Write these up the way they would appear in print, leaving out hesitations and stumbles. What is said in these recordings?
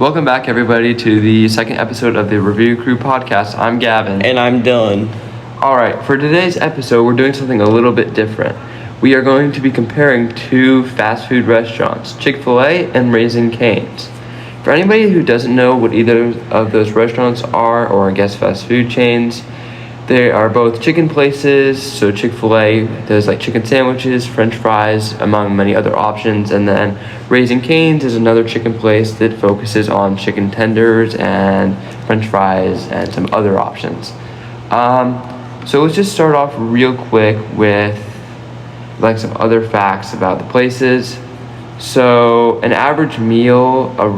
Welcome back, everybody, to the second episode of the Review Crew podcast. I'm Gavin. And I'm Dylan. All right, for today's episode, we're doing something a little bit different. We are going to be comparing two fast food restaurants, Chick-Fil-A and Raising Cane's. For anybody who doesn't know what either of those restaurants are, or I guess fast food chains, they are both chicken places. So Chick-fil-A does like chicken sandwiches, french fries, among many other options. And then Raising Cane's is another chicken place that focuses on chicken tenders and french fries and some other options. So let's just start off real quick with like some other facts about the places. So an average meal at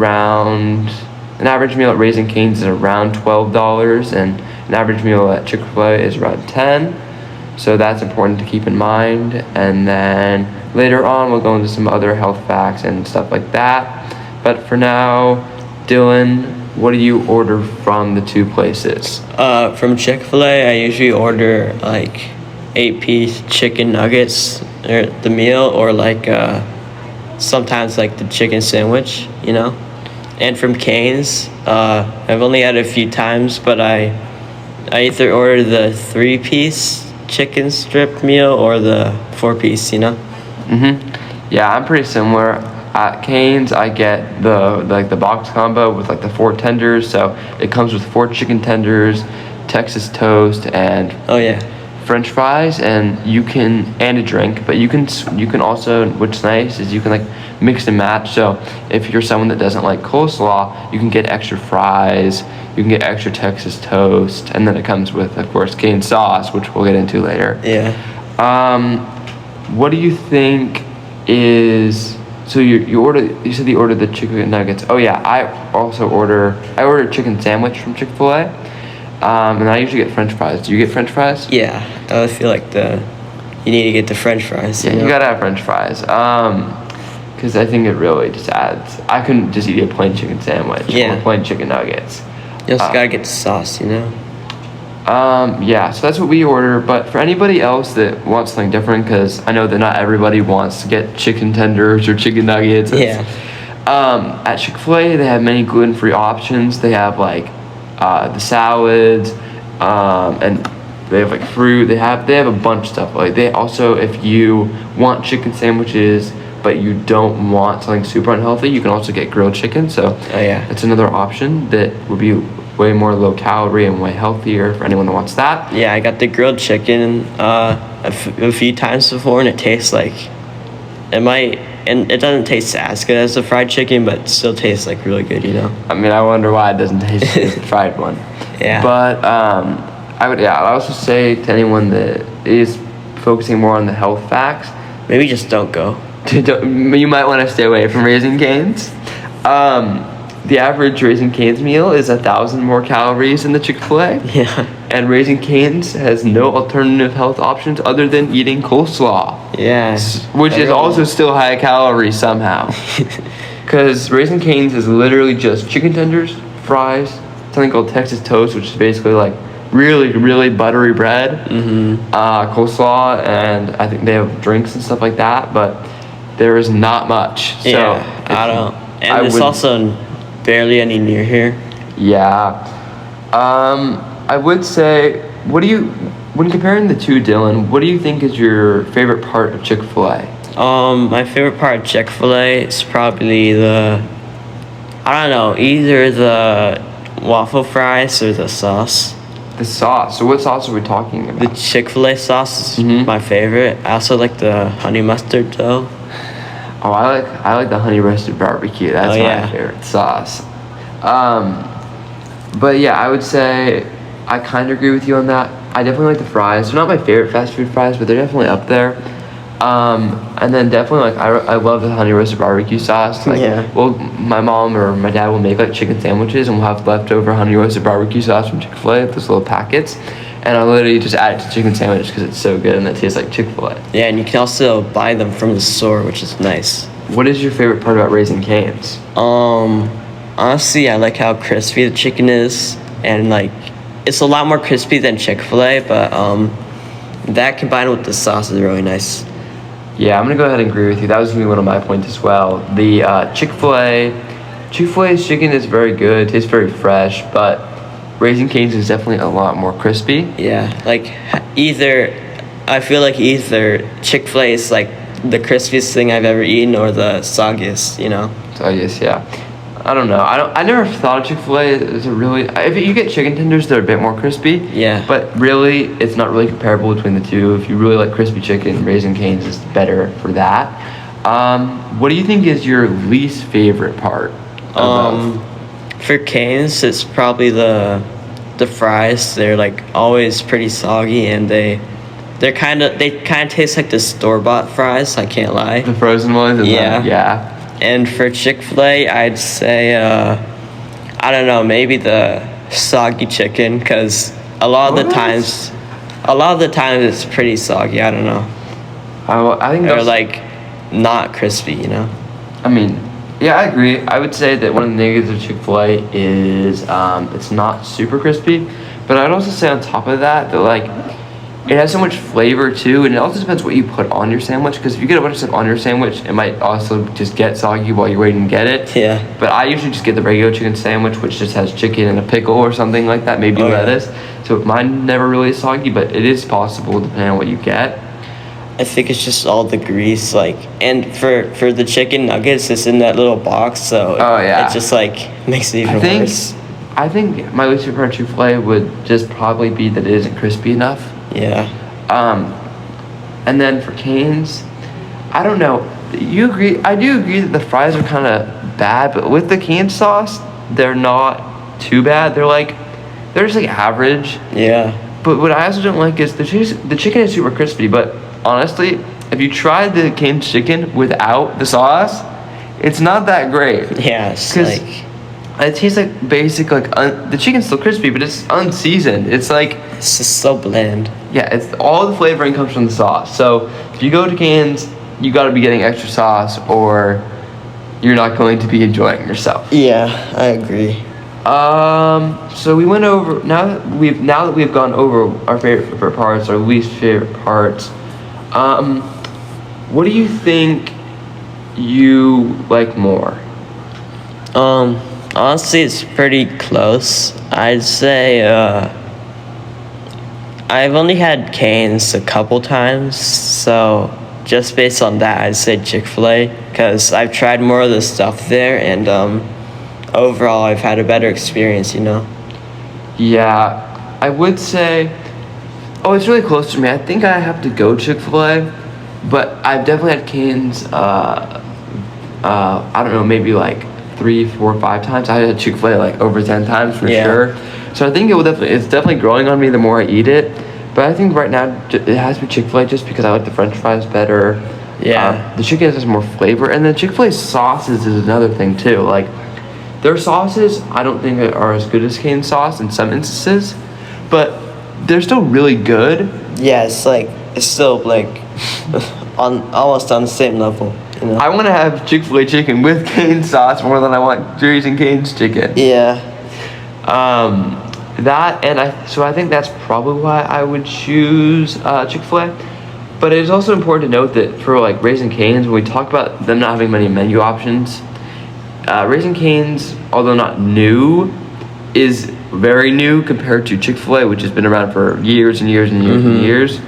Raising Cane's is around $12, and an average meal at Chick-fil-A is around $10. So that's important to keep in mind. And then later on, we'll go into some other health facts and stuff like that. But for now, Dylan, what do you order from the two places? From Chick-fil-A, I usually order like 8-piece chicken nuggets, or the meal, or like sometimes like the chicken sandwich, you know. And from Cane's, I've only had it a few times, but I either order the 3-piece chicken strip meal or the 4-piece, you know. Yeah, I'm pretty similar. At Cane's, I get the box combo with like the 4 tenders. So it comes with 4 chicken tenders, Texas toast, and French fries, and a drink. But you can also, what's nice is you can like mix and match. So if you're someone that doesn't like coleslaw, you can get extra fries, you can get extra Texas toast, and then it comes with, of course, Cane's sauce, which we'll get into later. Yeah. What do you think is? So you said you ordered the chicken nuggets. Oh yeah, I order a chicken sandwich from Chick-fil-A, and I usually get French fries. Do you get French fries? Yeah, I feel like you need to get the French fries. Yeah, you gotta have French fries. Because I think it really just adds. I couldn't just eat a plain chicken sandwich or plain chicken nuggets. You also gotta get the sauce, you know. Yeah, so that's what we order. But for anybody else that wants something different, because I know that not everybody wants to get chicken tenders or chicken nuggets. At Chick-fil-A, they have many gluten-free options. They have like the salads, and they have like fruit. They have a bunch of stuff. Like they also, if you want chicken sandwiches but you don't want something super unhealthy, you can also get grilled chicken. So it's another option that would be way more low calorie and way healthier for anyone that wants that. Yeah, I got the grilled chicken a few times before, and it tastes like and it doesn't taste as good as the fried chicken, but it still tastes like really good, you know. I mean, I wonder why it doesn't taste as the fried one. Yeah. But I'd also say to anyone that is focusing more on the health facts, maybe just don't go. You might want to stay away from Raising Cane's. The average Raising Cane's meal is 1,000 more calories than the Chick-fil-A. Yeah. And Raising Cane's has no alternative health options other than eating coleslaw. Yes. Which is also still high calorie somehow. Because Raising Cane's is literally just chicken tenders, fries, something called Texas toast, which is basically like really, really buttery bread, coleslaw, and I think they have drinks and stuff like that, but there is not much. Yeah, so I don't. And there's also barely any near here. Yeah. I would say, when comparing the two, Dylan, what do you think is your favorite part of Chick-fil-A? My favorite part of Chick-fil-A is probably either the waffle fries or the sauce. The sauce. So what sauce are we talking about? The Chick-fil-A sauce is my favorite. I also like the honey mustard though. Oh, I like the honey roasted barbecue. That's my favorite sauce. But yeah, I would say I kind of agree with you on that. I definitely like the fries. They're not my favorite fast food fries, but they're definitely up there. And then definitely I love the honey roasted barbecue sauce. Well, my mom or my dad will make like chicken sandwiches, and we'll have leftover honey roasted barbecue sauce from Chick-fil-A, those little packets. And I'll literally just add it to chicken sandwich because it's so good and it tastes like Chick-fil-A. Yeah, and you can also buy them from the store, which is nice. What is your favorite part about Raising Cane's? Honestly, I like how crispy the chicken is, and like it's a lot more crispy than Chick-fil-A, but that combined with the sauce is really nice. Yeah, I'm gonna go ahead and agree with you. That was gonna be one of my points as well. The Chick-fil-A Chick-fil-A's chicken is very good, tastes very fresh, but Raising Cane's is definitely a lot more crispy. Yeah, like I feel like either Chick-fil-A is like the crispiest thing I've ever eaten or the soggiest, you know? So I guess, yeah. I don't know. I never thought of Chick-fil-A as a really. If you get chicken tenders, they're a bit more crispy. Yeah. But really, it's not really comparable between the two. If you really like crispy chicken, Raising Cane's is better for that. What do you think is your least favorite part? For Cane's, it's probably the fries. They're like always pretty soggy, and they kind of taste like the store-bought fries. I can't lie. The frozen ones. Yeah. Yeah. And for Chick-fil-A, I'd say, I don't know, maybe the soggy chicken, because a lot of the times it's pretty soggy. I don't know. I think Or that's, like not crispy, you know? I mean, yeah, I agree. I would say that one of the negatives of Chick-fil-A is it's not super crispy, but I'd also say on top of that like it has so much flavor too, and it also depends what you put on your sandwich, because if you get a bunch of stuff on your sandwich, it might also just get soggy while you're waiting to get it. Yeah. But I usually just get the regular chicken sandwich, which just has chicken and a pickle or something like that, maybe lettuce. So mine never really is soggy, but it is possible depending on what you get. I think it's just all the grease, like, and for the chicken nuggets, it's in that little box, so it just like makes it even worse. I think my least favorite part of Chick-fil-A would just probably be that it isn't crispy enough. Yeah. And then for Cane's, I don't know. You agree? I do agree that the fries are kind of bad, but with the cane sauce, they're not too bad. They're just like average. Yeah. But what I also don't like is the chicken is super crispy, but honestly, if you try the cane chicken without the sauce, it's not that great. Yeah, it's like it tastes like basic, the chicken's still crispy, but it's unseasoned. It's like it's just so bland. Yeah, it's all the flavoring comes from the sauce. So if you go to Cane's, you got to be getting extra sauce, or you're not going to be enjoying yourself. Yeah, I agree. So we went over now that we've gone over our favorite parts, our least favorite parts. What do you think you like more? Honestly, it's pretty close. I'd say, I've only had Cane's a couple times, so just based on that, I'd say Chick-fil-A, because I've tried more of the stuff there, and overall, I've had a better experience, you know? Yeah, I would say, it's really close to me. I think I have to go Chick-fil-A, but I've definitely had Cane's, I don't know, maybe like 3, 4, 5 times. I had Chick-fil-A like over 10 times for sure. So I think it's definitely growing on me the more I eat it. But I think right now it has to be Chick-fil-A just because I like the French fries better. Yeah. The chicken has more flavor, and then Chick-fil-A's sauces is another thing too. Like their sauces, I don't think are as good as Cane's sauce in some instances, but they're still really good. Yeah, it's still like almost on the same level. You know? I want to have Chick-fil-A chicken with Cane's sauce more than I want Raising Cane's chicken. Yeah. So I think that's probably why I would choose Chick-fil-A. But it is also important to note that for like Raising Cane's, when we talk about them not having many menu options, Raising Cane's, although not new, is very new compared to Chick-fil-A, which has been around for years and years and years and years.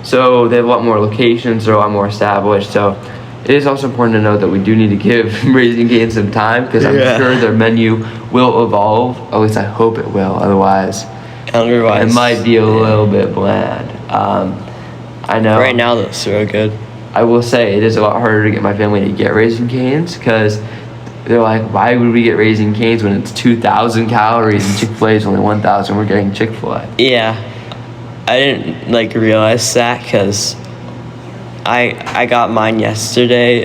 So they have a lot more locations, they're a lot more established. So it is also important to note that we do need to give Raising Cane's some time, because I'm sure their menu will evolve. At least I hope it will. Otherwise, it might be a little bit bland. I know. Right now, that's real good. I will say it is a lot harder to get my family to get Raising Cane's, because they're like, why would we get Raising Cane's when it's 2,000 calories and Chick-fil-A is only 1,000? We're getting Chick-fil-A. Yeah, I didn't realize that, because I got mine yesterday,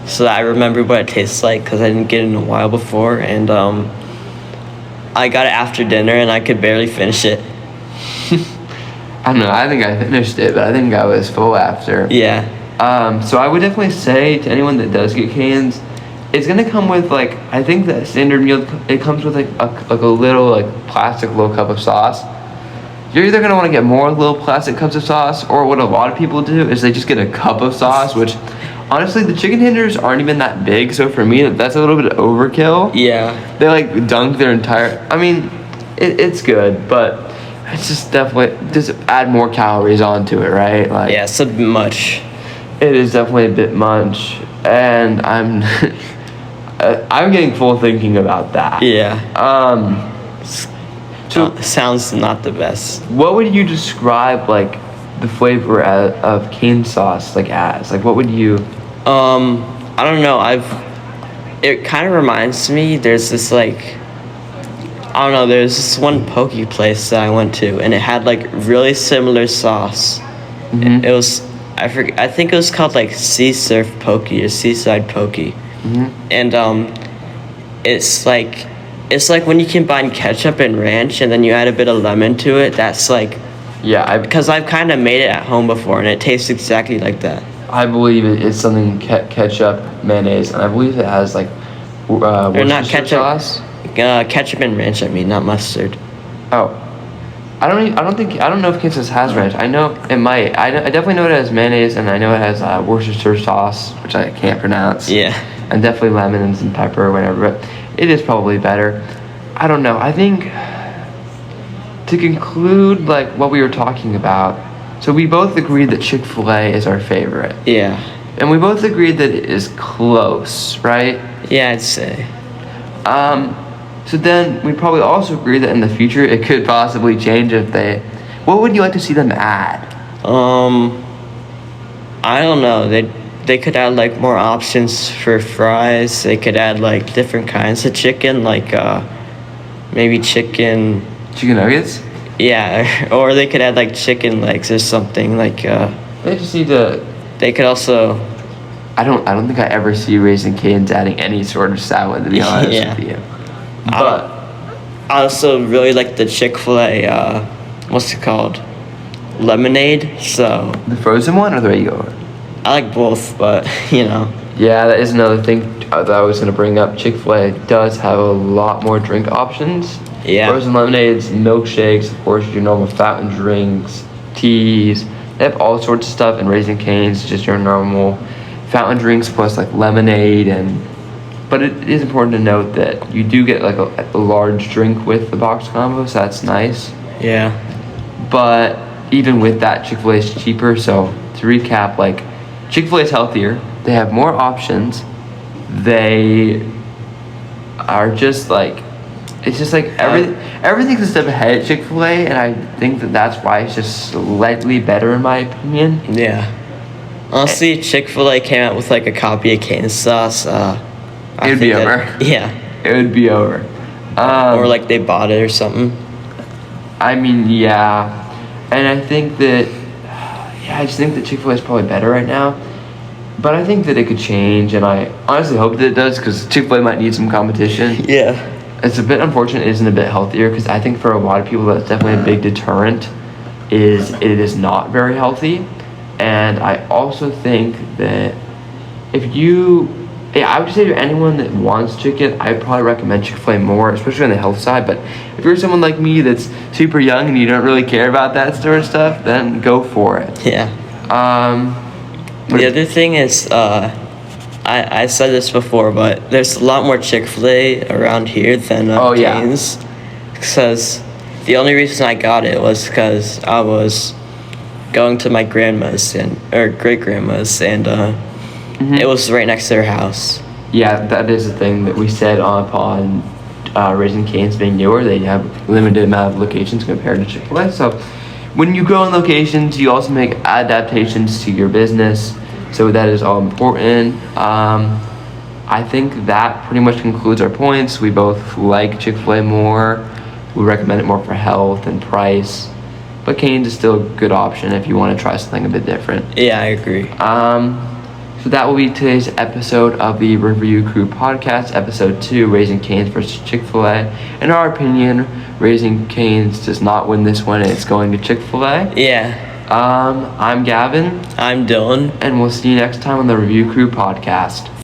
so that I remember what it tastes like, because I didn't get it in a while before, and I got it after dinner and I could barely finish it. I don't know, I think I finished it, but I think I was full after. Yeah. So I would definitely say to anyone that does get Cane's, it's gonna come with like, I think the standard meal, it comes with like a little like plastic little cup of sauce. You're either gonna want to get more little plastic cups of sauce, or what a lot of people do is they just get a cup of sauce, which honestly, the chicken tenders aren't even that big, so for me, that's a little bit of overkill. Yeah. They like dunk their entire. I mean, it's good, but it's just definitely just add more calories onto it, right? Like, Yeah, it's a bit much. it is definitely a bit much, and I'm I'm getting full thinking about that. Yeah. So Sounds not the best. what would you describe like the flavor of cane sauce like as? Like, what would you? I don't know. It kind of reminds me. There's this like, I don't know. There's this one poke place that I went to, and it had like really similar sauce. Mhm. It was, I forget. I think it was called like Sea Surf Poke or Seaside Poke, and it's like when you combine ketchup and ranch, and then you add a bit of lemon to it. That's like, Yeah, because I've kind of made it at home before, and it tastes exactly like that. I believe it's something ketchup, mayonnaise, and I believe it has like Or not Worcestershire ketchup. sauce. Ketchup and ranch. I mean, not mustard. Oh, I don't know if Kansas has ranch. I know it might. I definitely know it has mayonnaise, and I know it has Worcestershire sauce, which I can't pronounce. Yeah. And definitely lemon and some pepper or whatever. But it is probably better. I don't know. I think to conclude like what we were talking about, so we both agreed that Chick-fil-A is our favorite, Yeah. and we both agreed that it is close, right? Yeah, I'd say. So then we probably also agree that in the future it could possibly change if they. What would you like to see them add? I don't know. They could add like more options for fries. They could add like different kinds of chicken, like maybe chicken. Chicken nuggets? Yeah, or they could add like chicken legs or something. Like They just need to. they could also. I don't think I ever see Raising Cane's adding any sort of salad, to be honest Yeah. with you. I But I also really like the Chick-fil-A. What's it called? Lemonade. So the frozen one or the regular? I like both, but you know. Yeah, that is another thing that I was going to bring up. Chick-fil-A does have a lot more drink options. Yeah. Frozen lemonades, milkshakes, of course, your normal fountain drinks, teas. They have all sorts of stuff, and Raising Cane's just your normal fountain drinks plus like lemonade. But it is important to note that you do get like a large drink with the box combo, so that's nice. Yeah. But even with that, Chick-fil-A is cheaper. So to recap, like Chick-fil-A is healthier. They have more options. They are just like, it's just like everything's a step ahead at Chick-fil-A, and I think that's why it's just slightly better in my opinion. Yeah. Honestly, Chick-fil-A came out with like a copy of cane sauce. It'd be over. Yeah. It would be over. Or like they bought it or something. I mean, yeah. And I think that, yeah, I just think that Chick-fil-A is probably better right now. But I think that it could change, and I honestly hope that it does, because Chick-fil-A might need some competition. Yeah. It's a bit unfortunate it isn't a bit healthier, because I think for a lot of people that's definitely a big deterrent is it is not very healthy. And I also think that if you, yeah, I would say to anyone that wants chicken, I'd probably recommend Chick-fil-A more, especially on the health side. But if you're someone like me that's super young and you don't really care about that sort of stuff, then go for it. Yeah. The other thing is, I said this before, but there's a lot more Chick-fil-A around here than Oh, yeah. Cane's. Because the only reason I got it was because I was going to my grandma's or great grandma's, and it was right next to their house. Yeah, that is the thing that we said upon Raising Cane's being newer. They have limited amount of locations compared to Chick-fil-A. So when you go on locations, you also make adaptations to your business. So that is all important. I think that pretty much concludes our points. We both like Chick-fil-A more. We recommend it more for health and price. But Cane's is still a good option if you want to try something a bit different. Yeah, I agree. So that will be today's episode of the Review Crew podcast, episode 2, Raising Cane's versus Chick-fil-A. In our opinion, Raising Cane's does not win this one, and it's going to Chick-fil-A. Yeah. I'm Gavin. I'm Dylan. And we'll see you next time on the Review Crew podcast.